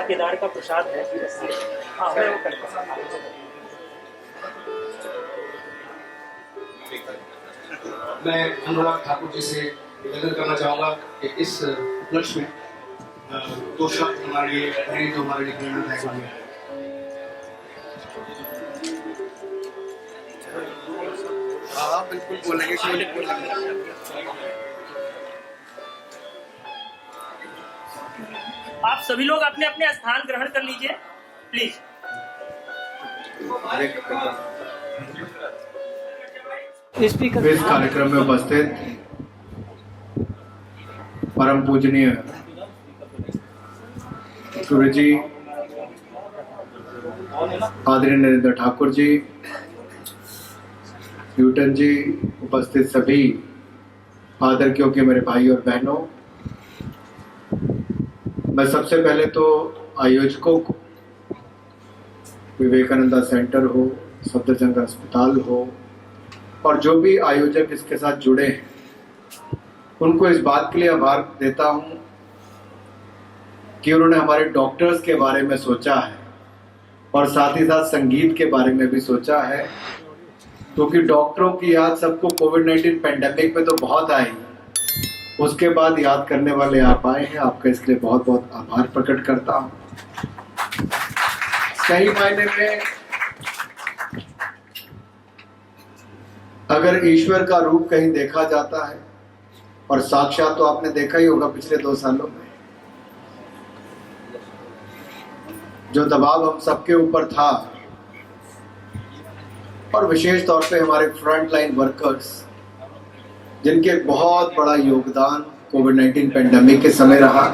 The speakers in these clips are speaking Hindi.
केदार का प्रसाद है। हाँ मैं वो करता हूँ। मैं अनुराग ठाकुर जी से निवेदन करना चाहूँगा कि इस उपलक्ष्य में दो शब्द हमारे लिए जो हमारे लिए प्रेरणादायक बने। हाँ बिल्कुल बोलेंगे, क्यों नहीं बोलेंगे। आप सभी लोग अपने अपने स्थान ग्रहण कर लीजिए प्लीज। इस कार्यक्रम में उपस्थित परम पूजनीय सूर्य जी, आदरणीय नरेंद्र ठाकुर जी, न्यूटन जी, उपस्थित सभी आदर के मेरे भाई और बहनों, मैं सबसे पहले तो आयोजकों को, विवेकानंद सेंटर हो, सफदरजंग अस्पताल हो और जो भी आयोजक इसके साथ जुड़े हैं, उनको इस बात के लिए आभार देता हूं कि उन्होंने हमारे डॉक्टर्स के बारे में सोचा है और साथ ही साथ संगीत के बारे में भी सोचा है, क्योंकि डॉक्टरों की याद सबको कोविड-19 पेंडेमिक में तो बहुत आई, उसके बाद याद करने वाले आप आए हैं। आपका इसके लिए बहुत बहुत आभार प्रकट करता हूं। सही मायने में अगर ईश्वर का रूप कहीं देखा जाता है, और साक्षात तो आपने देखा ही होगा पिछले 2 सालों में, जो दबाव हम सबके ऊपर था, और विशेष तौर पे हमारे फ्रंट लाइन वर्कर्स, जिनके बहुत बड़ा योगदान कोविड-19 पेंडेमिक के समय रहा।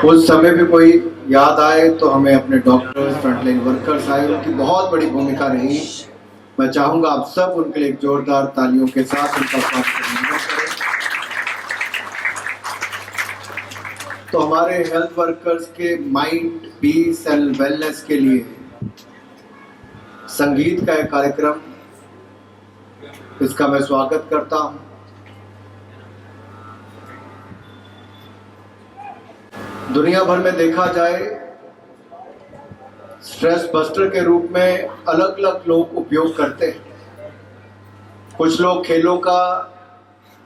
उस समय भी कोई याद आए तो हमें अपने डॉक्टर्स, फ्रंट लाइन वर्कर्स आए, उनकी बहुत बड़ी भूमिका रही। मैं चाहूंगा आप सब उनके लिए एक जोरदार तालियों के साथ उनका स्वागत करें। तो हमारे हेल्थ वर्कर्स के माइंड, पीस एंड वेलनेस के लिए संगीत का एक कार्यक्रम, इसका मैं स्वागत करता हूं। दुनिया भर में देखा जाए, स्ट्रेस बस्टर के रूप में अलग अलग लोग उपयोग करते हैं। कुछ लोग खेलों का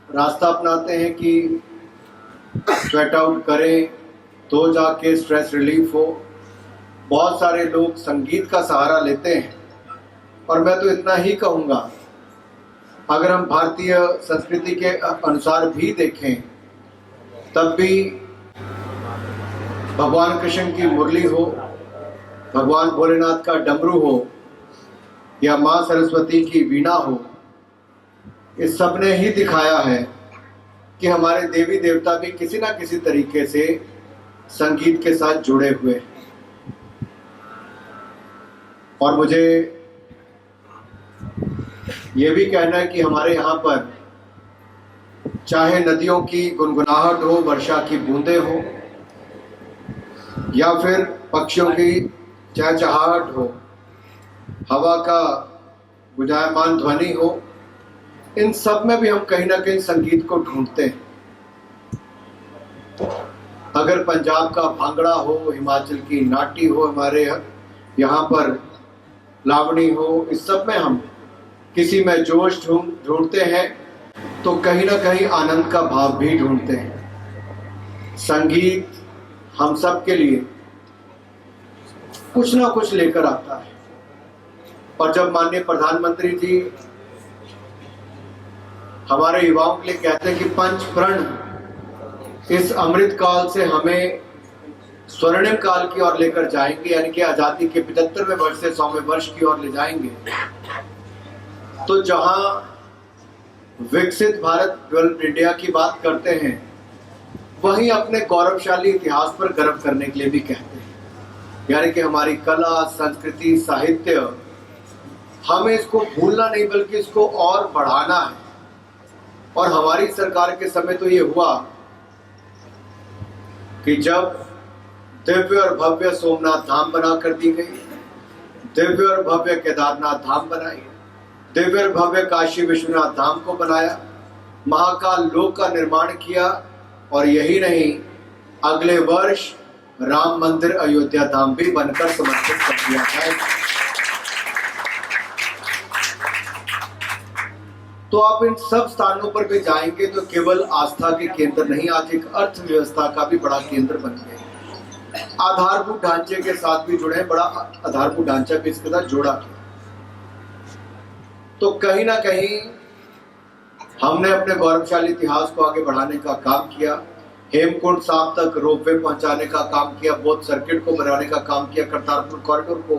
रास्ता अपनाते हैं कि स्वेट आउट करें तो जाके स्ट्रेस रिलीफ हो। बहुत सारे लोग संगीत का सहारा लेते हैं, और मैं तो इतना ही कहूँगा, अगर हम भारतीय संस्कृति के अनुसार भी देखें, तब भी भगवान कृष्ण की मुरली हो, भगवान भोलेनाथ का डमरू हो, या माँ सरस्वती की वीणा हो, इस सब ने ही दिखाया है कि हमारे देवी देवता भी किसी ना किसी तरीके से संगीत के साथ जुड़े हुए हैं। और मुझे ये भी कहना है कि हमारे यहाँ पर चाहे नदियों की गुनगुनाहट हो, वर्षा की बूंदें हो, या फिर पक्षियों की चहचहाहट हो, हवा का गुंजायमान ध्वनि हो, इन सब में भी हम कहीं ना कहीं संगीत को ढूंढते हैं। अगर पंजाब का भांगड़ा हो, हिमाचल की नाटी हो, हमारे यहाँ पर लावणी हो, इस सब में हम किसी में जोश ढूंढते हैं, तो कहीं ना कहीं आनंद का भाव भी ढूंढते हैं। संगीत हम सब के लिए कुछ ना कुछ लेकर आता है। और जब माननीय प्रधानमंत्री जी हमारे युवाओं के लिए कहते हैं कि पंच प्रण इस अमृत काल से हमें स्वर्णिम काल की ओर लेकर जाएंगे, यानी कि आजादी के 75वें वर्ष से 100वें वर्ष की ओर ले जाएंगे, तो जहां विकसित भारत, डेवलप्ड इंडिया की बात करते हैं, वहीं अपने गौरवशाली इतिहास पर गर्व करने के लिए भी कहते हैं। यानी कि हमारी कला, संस्कृति, साहित्य, हमें इसको भूलना नहीं बल्कि इसको और बढ़ाना है। और हमारी सरकार के समय तो ये हुआ कि जब दिव्य और भव्य सोमनाथ धाम बना कर दी गई, दिव्य और भव्य केदारनाथ धाम बनाई, दिव्य और भव्य काशी विश्वनाथ धाम को बनाया, महाकाल लोक का निर्माण किया, और यही नहीं, अगले वर्ष राम मंदिर अयोध्या धाम भी बनकर समर्पित कर दिया जाए। तो आप इन सब स्थानों पर भी जाएंगे तो केवल आस्था के केंद्र नहीं, आज एक अर्थव्यवस्था का भी बड़ा केंद्र बन गए। आधारभूत ढांचे के साथ भी जुड़े, बड़ा आधारभूत ढांचा भी इसके साथ जोड़ा गया। तो कहीं ना कहीं हमने अपने गौरवशाली इतिहास को आगे बढ़ाने का काम किया। हेमकुंड साहब तक रोपवे पहुंचाने का काम किया, बौद्ध सर्किट को बनाने का काम किया, करतारपुर कॉरिडोर को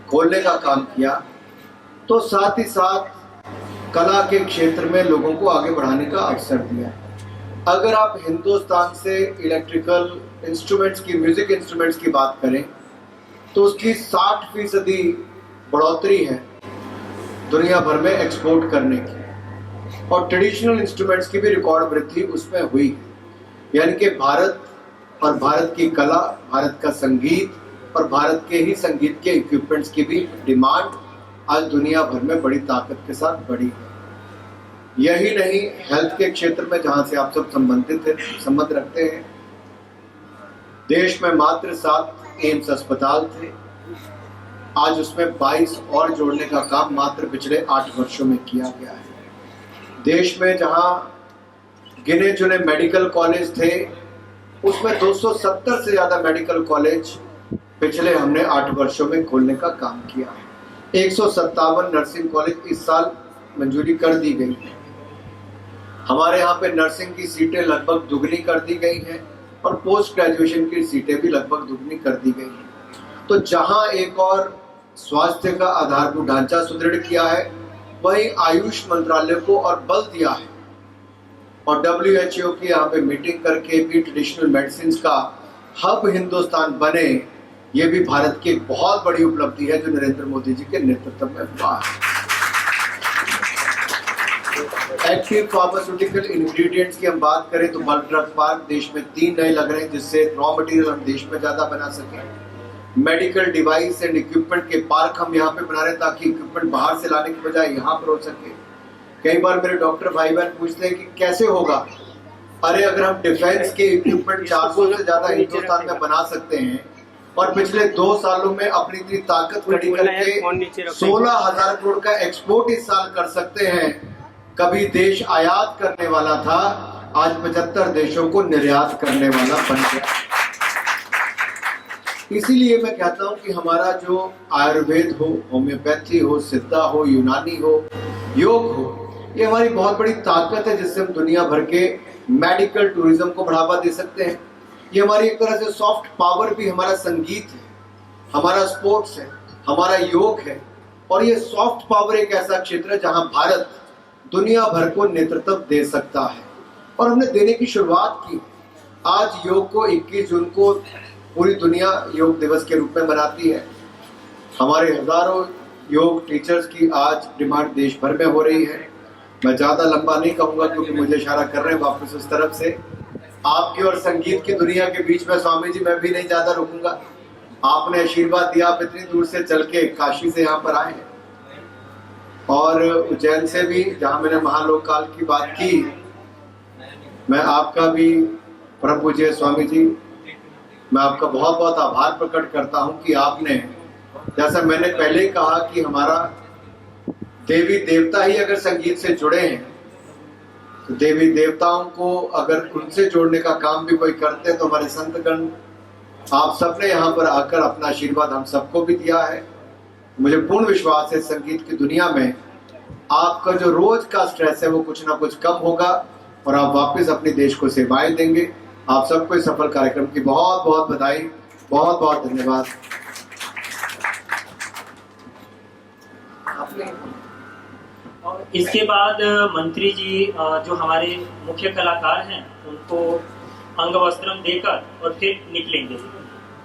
खोलने का काम किया। तो साथ ही साथ कला के क्षेत्र में लोगों को आगे बढ़ाने का अवसर दिया। अगर आप हिंदुस्तान से इलेक्ट्रिकल इंस्ट्रूमेंट्स की, म्यूजिक इंस्ट्रूमेंट्स की बात करें तो उसकी 60% बढ़ोतरी है दुनिया भर में एक्सपोर्ट करने की, और ट्रेडिशनल इंस्ट्रूमेंट्स की भी रिकॉर्ड वृद्धि उसमें हुई है। यानी कि भारत और भारत की कला, भारत का संगीत और भारत के ही संगीत के इक्विपमेंट्स की भी डिमांड आज दुनिया भर में बड़ी ताकत के साथ बढ़ी है। यही नहीं, हेल्थ के क्षेत्र में जहां से आप सब संबंध रखते हैं, देश में मात्र 7 एम्स अस्पताल थे, आज उसमें 22 और जोड़ने का काम मात्र पिछले 8 वर्षों में किया गया है। देश में जहां गिने चुने मेडिकल कॉलेज थे, उसमें 270 से ज्यादा मेडिकल कॉलेज पिछले हमने 8 वर्षों में खोलने का काम किया है। 157 नर्सिंग कॉलेज इस साल मंजूरी कर दी गई है। हमारे यहाँ पे नर्सिंग की सीटें लगभग दुगनी कर दी गई हैं और पोस्ट ग्रेजुएशन की सीटें भी लगभग दुगनी कर दी गई हैं। तो जहाँ एक और स्वास्थ्य का आधारभूत ढांचा सुदृढ़ किया है, वहीं आयुष मंत्रालय को और बल दिया है, और WHO की यहाँ पे मीटिंग करके भी ट्रेडिशनल मेडिसिन का हब हिंदुस्तान बने, ये भी भारत की एक बहुत बड़ी उपलब्धि है जो नरेंद्र मोदी जी के नेतृत्व में हुआ है। एक्टिव फार्मास्यूटिकल इंग्रेडिएंट्स की हम बात करें तो बल्क ड्रग पार्क देश में 3 नए लग रहे हैं, जिससे रॉ मटेरियल हम देश में ज्यादा बना सकें। मेडिकल डिवाइस एंड इक्विपमेंट के पार्क हम यहाँ पे बना रहे हैं ताकि इक्विपमेंट बाहर से लाने की बजाय यहाँ पर हो सके। कई बार मेरे डॉक्टर भाई बहन पूछते हैं कि कैसे होगा। अरे अगर हम डिफेंस के इक्विपमेंट 400 से ज्यादा हिंदुस्तान में बना सकते हैं और पिछले 2 सालों में अपनी इतनी ताकत खड़ी करके 16,000 करोड़ का एक्सपोर्ट इस साल कर सकते हैं। कभी देश आयात करने वाला था, आज 75 देशों को निर्यात करने वाला बन गया। इसीलिए मैं कहता हूं कि हमारा जो आयुर्वेद हो, होम्योपैथी हो, सिद्धा हो, यूनानी हो, योग हो, ये हमारी बहुत बड़ी ताकत है जिससे हम दुनिया भर के मेडिकल टूरिज्म को बढ़ावा दे सकते हैं। ये हमारी एक तरह से सॉफ्ट पावर भी हमारा संगीत है, हमारा स्पोर्ट्स है, हमारा योग है, और ये सॉफ्ट पावर एक ऐसा क्षेत्र है जहां भारत दुनिया भर को नेतृत्व दे सकता है, और हमने देने की शुरुआत की। आज योग को 21 जून को पूरी दुनिया योग दिवस के रूप में मनाती है। हमारे हजारों योग टीचर्स की आज डिमांड देश भर में हो रही है। मैं ज्यादा लंबा नहीं कहूंगा क्योंकि मुझे इशारा कर रहे हैं वापस उस तरफ से। आपके और संगीत की दुनिया के बीच में स्वामी जी मैं भी नहीं ज्यादा रुकूंगा। आपने आशीर्वाद दिया, आप इतनी दूर से चल के काशी से यहाँ पर आए हैं, और उज्जैन से भी, जहां मैंने महालोक काल की बात की। मैं आपका भी परम पूज्य स्वामी जी, मैं आपका बहुत बहुत आभार प्रकट करता हूं कि आपने, जैसा मैंने पहले कहा कि हमारा देवी देवता ही अगर संगीत से जुड़े हैं तो देवी देवताओं को अगर उनसे जोड़ने का काम भी कोई करते हैं तो हमारे संतगण, आप सबने यहाँ पर आकर अपना आशीर्वाद हम सबको भी दिया है। मुझे पूर्ण विश्वास है संगीत की दुनिया में आपका जो रोज का स्ट्रेस है वो कुछ ना कुछ कम होगा और आप वापस अपने देश को सेवाएं देंगे। आप सबको इस सफल कार्यक्रम की बहुत बहुत बधाई, बहुत बहुत धन्यवाद। और इसके बाद मंत्री जी जो हमारे मुख्य कलाकार हैं उनको अंग वस्त्रम देकर और फिर निकलेंगे।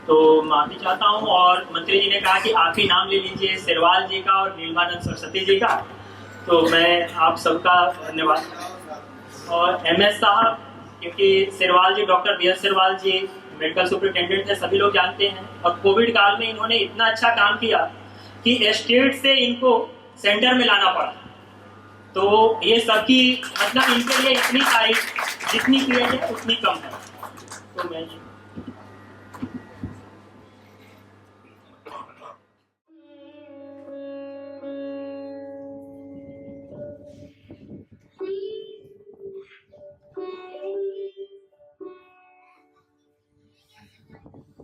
तो माफी चाहता हूं, और मंत्री जी ने कहा कि आप ही नाम ले लीजिए, शेरवाल जी का और नीलमानंद सरस्वती जी का। तो मैं आप सबका धन्यवाद। और MS साहब, क्योंकि शेरवाल जी, डॉक्टर BS शेरवाल जी मेडिकल सुपरिटेंडेंट थे, सभी लोग जानते हैं, और कोविड काल में इन्होंने इतना अच्छा काम किया कि स्टेट से इनको सेंटर में लाना पड़ा। तो ये सबकी मतलब इनके लिए इतनी तारीफ जितनी की है उतनी कम है। तो मैं आपके